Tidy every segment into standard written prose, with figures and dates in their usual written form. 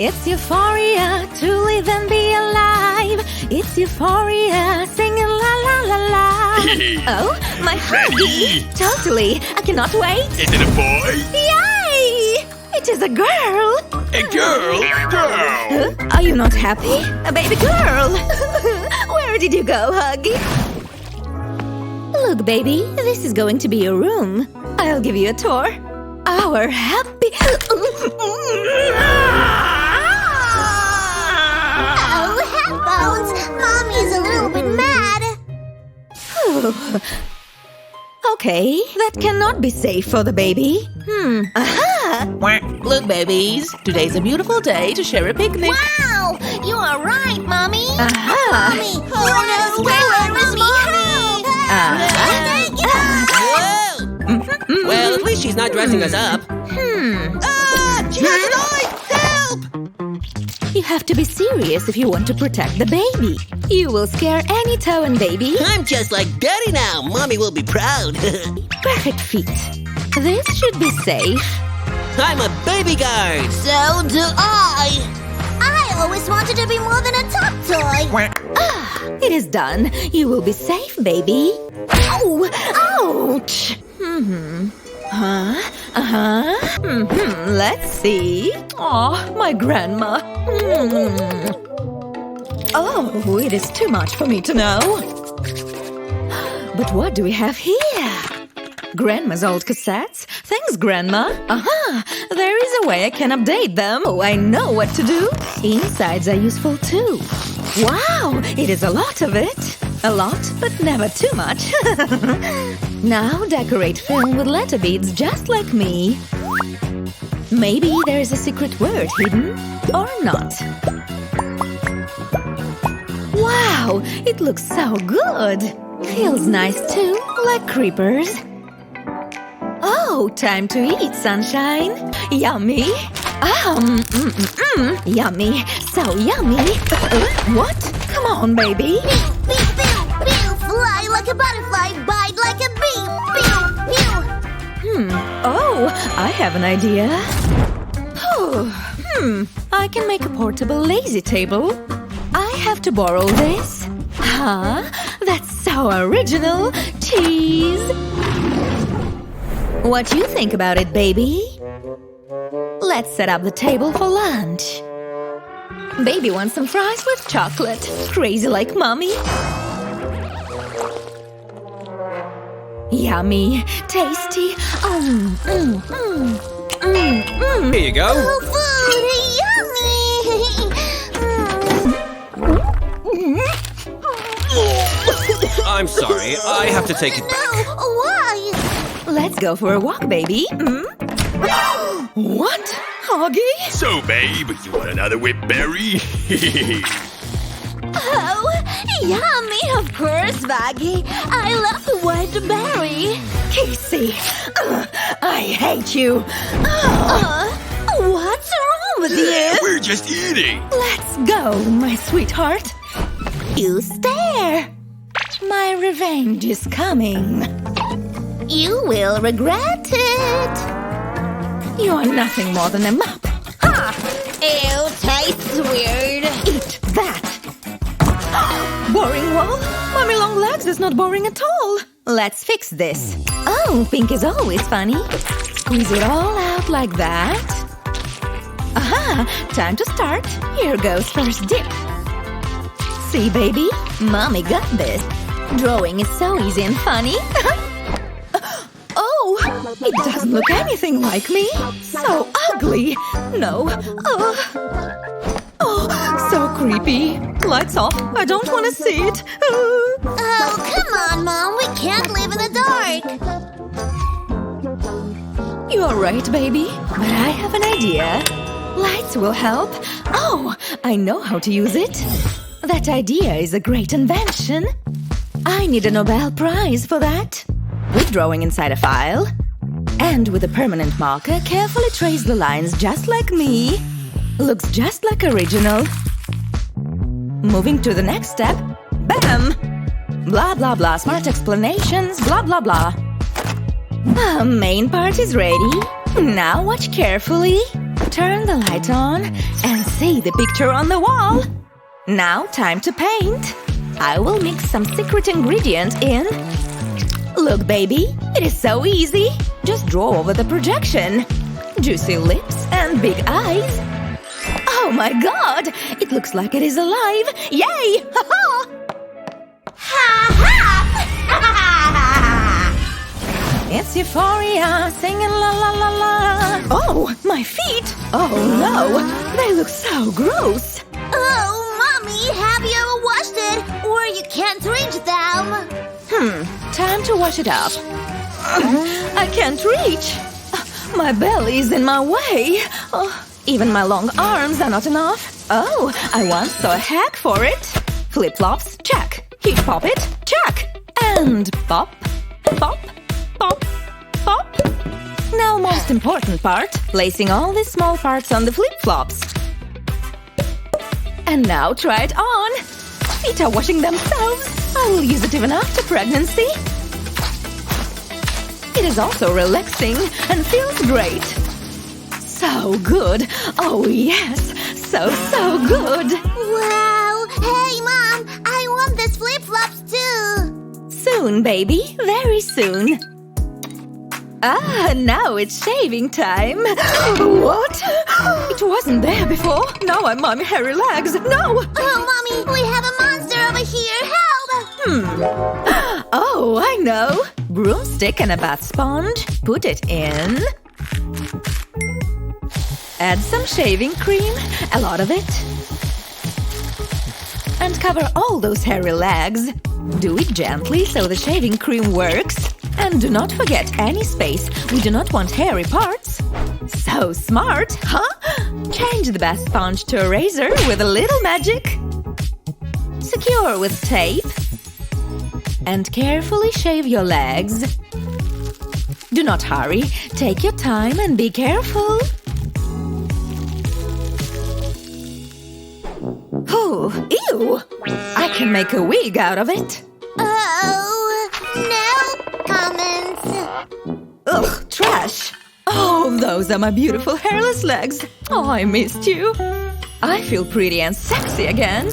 It's euphoria to live and be alive. It's euphoria singing la la la la. Oh, my huggy! Totally, I cannot wait. Is it a boy? Yay! It is a girl. A girl? Girl! Are you not happy? A baby girl. Where did you go, Huggy? Look, baby, this is going to be your room. I'll give you a tour. Our happy... Oh, headphones! Mommy's a little bit mad. Okay, that cannot be safe for the baby. Aha! Look, babies, today's a beautiful day to share a picnic. Wow! You are right, Mommy. Aha! Mommy! Oh, no! Where is Mommy? Whoa! Well, at least she's not dressing us up. She has an eye! Help! You have to be serious if you want to protect the baby. You will scare any Toan baby. I'm just like Daddy now. Mommy will be proud. Perfect fit. This should be safe. I'm a baby guard. So do I. I always wanted to be more than a top toy. It is done. You will be safe, baby. Oh! Ouch! Let's see. Oh, my grandma. Oh, it is too much for me to know. But what do we have here? Grandma's old cassettes. Thanks, Grandma. Aha! There is a way I can update them. Oh, I know what to do. Insides are useful too. Wow! It is a lot of it. A lot, but never too much. Now decorate film with letter beads just like me. Maybe there is a secret word hidden, or not. Wow! It looks so good! Feels nice too, like creepers. Oh, time to eat, sunshine! Yummy! Yummy! So yummy! What? Come on, baby! Fly like a butterfly, bite like a bee. Oh, I have an idea. I can make a portable lazy table. I have to borrow this. Huh? That's so original. Cheese. What do you think about it, baby? Let's set up the table for lunch. Baby wants some fries with chocolate. Crazy like mommy. Yummy, tasty. Here you go. Oh, food, yummy. I'm sorry, I have to take it back. No, why? Let's go for a walk, baby. What? Hoggy? So, babe, you want another whipped berry? Oh, yummy, of course, Vaggie. I love the white berry. Casey, I hate you. What's wrong with you? We're just eating. Let's go, my sweetheart. You stare. My revenge is coming. You will regret it. You are nothing more than a mop. Ha! Ew, tastes weird. Eat that. Boring wall? Mommy long legs is not boring at all. Let's fix this. Oh, pink is always funny. Squeeze it all out like that. Aha! Time to start. Here goes first dip. See, baby? Mommy got this. Drawing is so easy and funny. Oh! It doesn't look anything like me. So ugly. No. Oh, so creepy. Lights off. I don't want to see it. Oh, come on, Mom. We can't live in the dark. You are right, baby. But I have an idea. Lights will help. Oh, I know how to use it. That idea is a great invention. I need a Nobel Prize for that. With drawing inside a file. And with a permanent marker, carefully trace the lines just like me. Looks just like original. Moving to the next step. Bam! Blah, blah, blah. Smart explanations. Blah, blah, blah. Main part is ready. Now watch carefully. Turn the light on and see the picture on the wall. Now time to paint. I will mix some secret ingredient in. Look, baby, it is so easy. Just draw over the projection. Juicy lips and big eyes. Oh my god! It looks like it is alive! Yay! Ha-ha! It's euphoria, singing la la la la. Oh, my feet! Oh no, they look so gross. Oh, Mommy, have you ever washed it? Or you can't reach them? Time to wash it up. I can't reach. My belly is in my way. Even my long arms are not enough. Oh, I once saw a hack for it. Flip-flops, check. Heat pop it, check. And pop, pop, pop, pop. Now most important part, placing all these small parts on the flip-flops. And now try it on. Feet are washing themselves. I will use it even after pregnancy. It is also relaxing and feels great. So good. Oh yes, so good. Wow! Hey, Mom! I want these flip-flops too! Soon, baby. Very soon. Now it's shaving time. What? It wasn't there before. Now I'm Mommy hairy legs. No! Oh, Mommy! We have a monster over here! Help! Oh, I know. Broomstick and a bath sponge. Put it in. Add some shaving cream. A lot of it. And cover all those hairy legs. Do it gently so the shaving cream works. And do not forget any space. We do not want hairy parts. So smart, huh? Change the bath sponge to a razor with a little magic. Secure with tape. And carefully shave your legs. Do not hurry. Take your time and be careful. Oh, ew! I can make a wig out of it. Oh, no comments. Ugh, trash. Oh, those are my beautiful hairless legs. Oh, I missed you. I feel pretty and sexy again.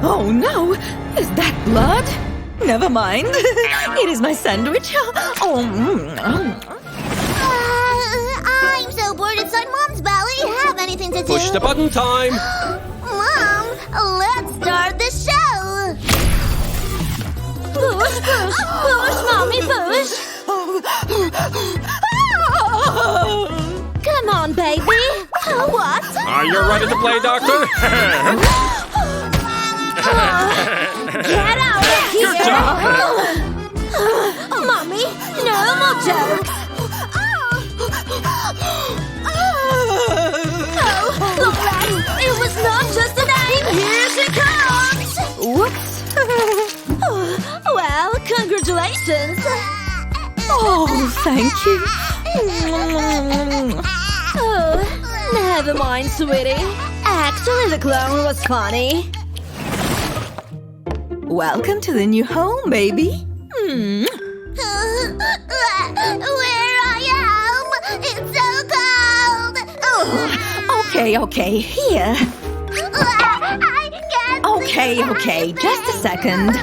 Oh no! Is that blood? Never mind. It is my sandwich. I'm so bored inside Mom's belly. Have anything to do? Push the button time. Mom, let's start the show. Push, push, push, Mommy, push. Come on, baby. What? Are you ready to play, Doctor? Get out of here! Good job. Mommy, no more jokes. Oh, look, Rex, it was not just a name. Here she comes. Whoops. Well, congratulations. Oh, thank you. Oh, never mind, sweetie. Actually, the clown was funny. Welcome to the new home, baby. Where I am, it's so cold. Okay, here. I can't. Okay, just a second.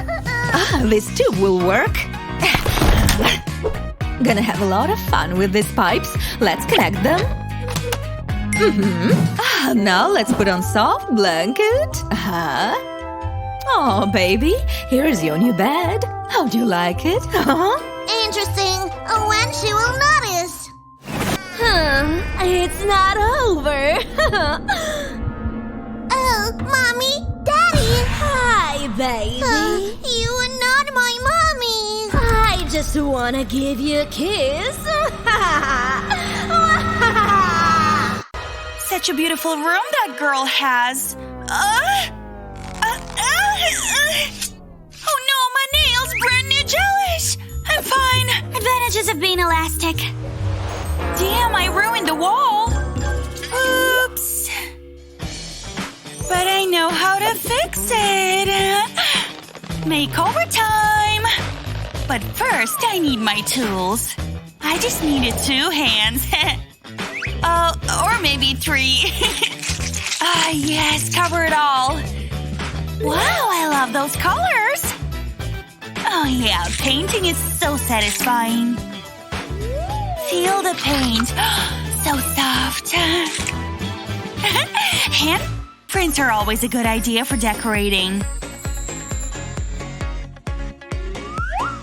This tube will work. Gonna have a lot of fun with these pipes. Let's connect them. Now let's put on soft blanket. Oh, baby, here's your new bed. How do you like it? Interesting. When she will notice. It's not over. Oh, Mommy, Daddy. Hi, baby. You are not my mommy. I just want to give you a kiss. Such a beautiful room that girl has. Oh no, my nails! Brand new gelish! I'm fine. Advantages of being elastic. Damn, I ruined the wall. Oops. But I know how to fix it. Makeover time. But first, I need my tools. I just needed 2 hands. Or maybe 3. Yes, cover it all. Wow, I love those colors. Oh yeah, painting is so satisfying. Feel the paint. So soft. Hand prints are always a good idea for decorating.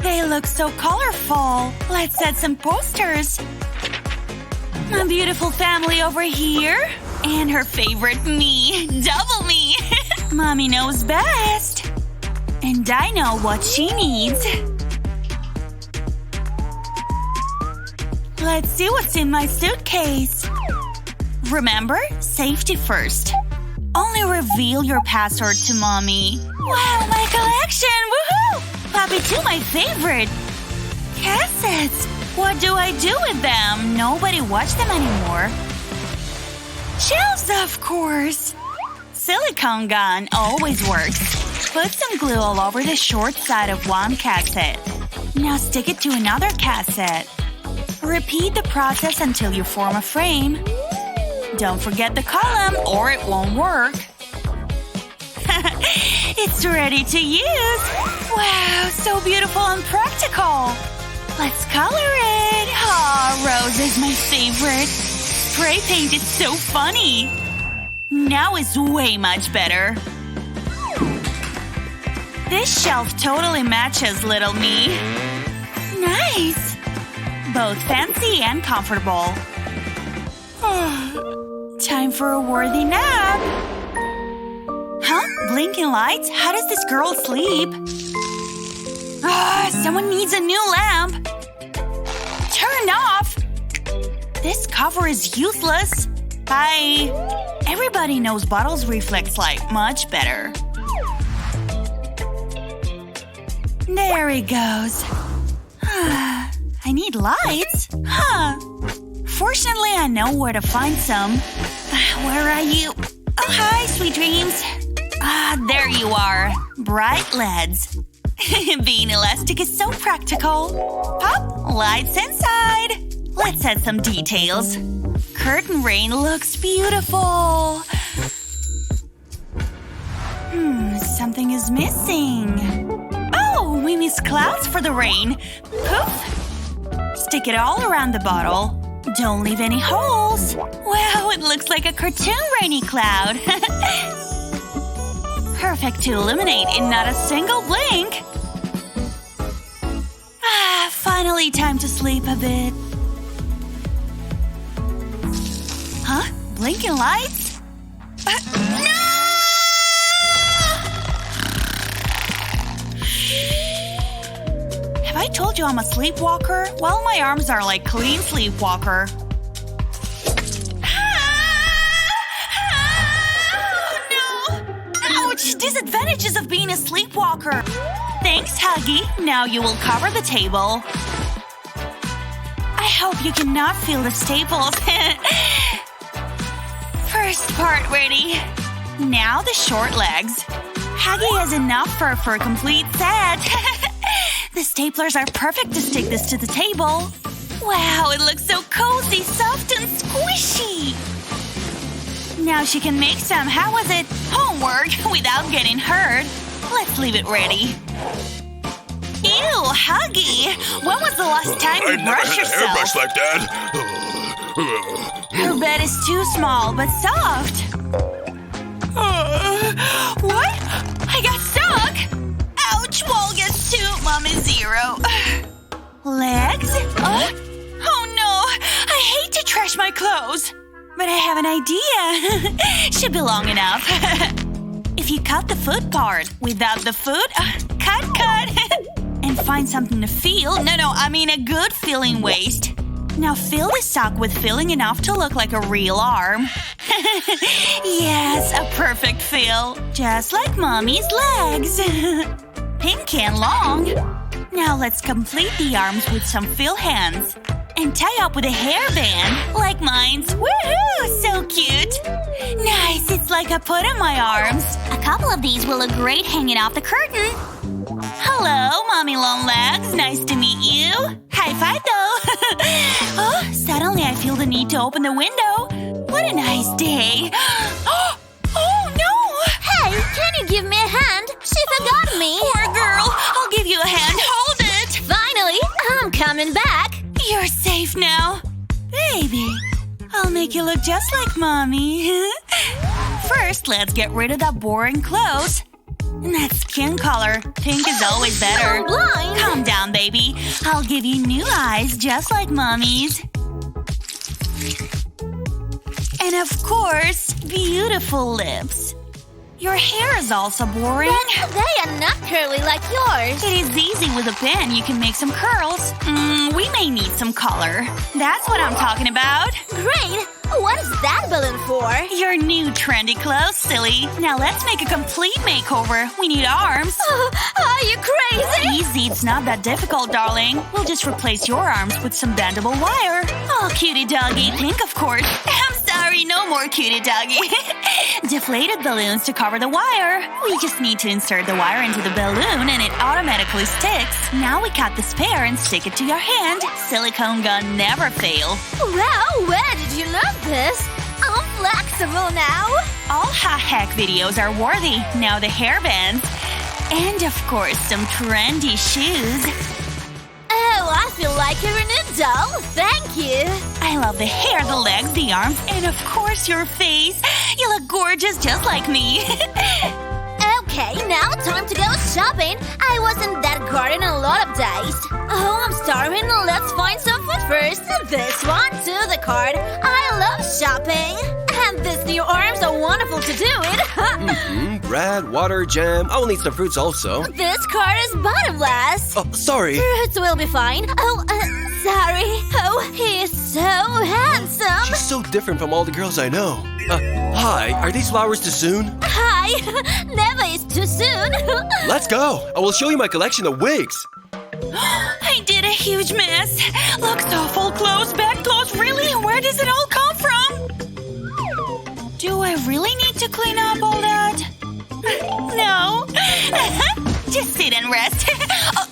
They look so colorful. Let's add some posters. A beautiful family over here. And her favorite, me. Double me. Mommy knows best. And I know what she needs. Let's see what's in my suitcase. Remember? Safety first. Only reveal your password to Mommy. Wow, my collection! Woohoo! Puppy 2, my favorite. Cassettes. What do I do with them? Nobody watch them anymore. Shelves, of course. Silicone gun always works. Put some glue all over the short side of one cassette. Now stick it to another cassette. Repeat the process until you form a frame. Don't forget the column or it won't work. It's ready to use! Wow, so beautiful and practical! Let's color it! Aw, rose is my favorite. Spray paint is so funny. Now it's way much better. This shelf totally matches little me. Nice! Both fancy and comfortable. Time for a worthy nap. Huh? Blinking lights? How does this girl sleep? Someone needs a new lamp. Turn off! This cover is useless. Bye. Everybody knows bottles reflect light much better. There he goes. I need lights? Huh. Fortunately, I know where to find some. Where are you? Oh, hi, sweet dreams. There you are. Bright LEDs. Being elastic is so practical. Pop, lights inside. Let's add some details. Curtain rain looks beautiful. Something is missing. Oh, we missed clouds for the rain. Poof. Stick it all around the bottle. Don't leave any holes. Wow, it looks like a cartoon rainy cloud. Perfect to illuminate in not a single blink. Finally time to sleep a bit. Huh? Blinking lights? No! Have I told you I'm a sleepwalker? Well, my arms are like clean sleepwalker. Disadvantages of being a sleepwalker. Thanks, Huggy. Now you will cover the table. I hope you cannot feel the staples. First part ready. Now the short legs. Huggy has enough fur for a complete set. The staplers are perfect to stick this to the table. Wow, it looks so cozy, soft, and squishy. Now she can make some, how was it, homework without getting hurt. Let's leave it ready. Ew, Huggy! When was the last time you brushed yourself? Hairbrush like that. Her bed is too small, but soft. What? I got stuck! Ouch, wall gets 2, mom is 0. Legs? Oh no! I hate to trash my clothes. But I have an idea. Should be long enough. If you cut the foot part without the foot, cut. And find something to feel. No, I mean a good feeling waist. Now fill the sock with filling enough to look like a real arm. Yes, a perfect fill. Just like mommy's legs. Pink and long. Now let's complete the arms with some fill hands. And tie up with a hairband, like mine's. Woohoo! So cute! Nice, it's like I put on my arms. A couple of these will look great hanging off the curtain. Hello, Mommy Long Legs. Nice to meet you. High five, though. Suddenly I feel the need to open the window. What a nice day. Oh coming back. You're safe now. Baby, I'll make you look just like Mommy. First, let's get rid of that boring clothes. And that skin color. Pink is always better. I'm blind. Calm down, baby. I'll give you new eyes just like Mommy's. And of course, beautiful lips. Your hair is also boring. But they are not curly like yours. It is easy with a pen. You can make some curls. We may need some color. That's what I'm talking about. Great! What is that balloon for? Your new trendy clothes, silly. Now let's make a complete makeover. We need arms. Are you crazy? Easy, it's not that difficult, darling. We'll just replace your arms with some bendable wire. Oh, cutie doggy. Pink, of course. I'm sorry, no more cutie doggy. Deflated balloons to cover the wire. We just need to insert the wire into the balloon and it automatically sticks. Now we cut the spare and stick it to your hand. Silicone gun never fail. Wow, where did you learn this? I'm flexible now. All ha-hack videos are worthy. Now the hairbands. And of course, some trendy shoes. Oh, I feel like you're an adult. Thank you. I love the hair, the legs, the arms, and of course your face. You look gorgeous just like me. Okay, now time to go shopping. I wasn't that garden a lot of days. Oh, I'm starving. Let's find some food first. This one to the cart. I love shopping. And these new arms are wonderful to do it. Bread, water, jam. I will need some fruits also. This cart is bottomless. Oh, sorry. Fruits will be fine. Oh, sorry. Oh, he is so handsome. She's so different from all the girls I know. Hi, are these flowers too soon? Hi. Never is too soon. Let's go. I will show you my collection of wigs. I did a huge mess. Looks awful. Clothes, bad clothes. Really? Where does it all come from? Do I really need to clean up all that? No. Just sit and rest.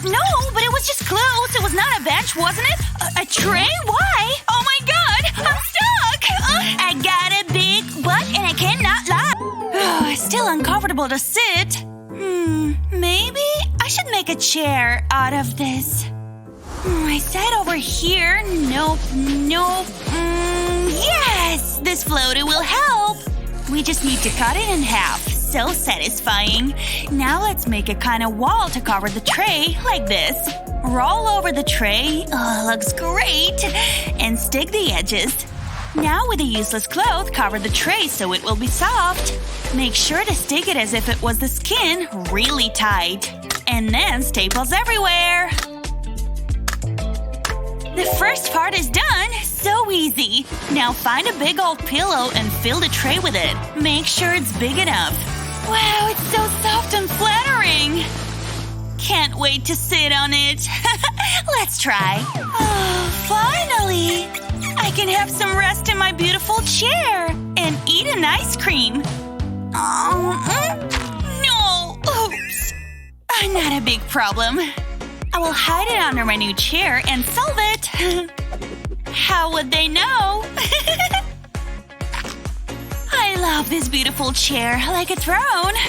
No, but it was just clothes. It was not a bench, wasn't it? A tray? Why? Oh my god! I'm stuck! I got a big butt and I cannot lie. Still uncomfortable to sit. Maybe I should make a chair out of this. I sat over here. Nope. Yes! This floaty will help. We just need to cut it in half. So satisfying. Now let's make a kind of wall to cover the tray, like this. Roll over the tray. Oh, looks great. And stick the edges. Now with a useless cloth, cover the tray so it will be soft. Make sure to stick it as if it was the skin, really tight. And then staples everywhere. The first part is done. So easy. Now find a big old pillow and fill the tray with it. Make sure it's big enough. Wow, it's so soft and flattering. Can't wait to sit on it. Let's try. Oh, finally. I can have some rest in my beautiful chair and eat an ice cream. No. Oops. Not a big problem. I will hide it under my new chair and solve it. How would they know? I love this beautiful chair, like a throne.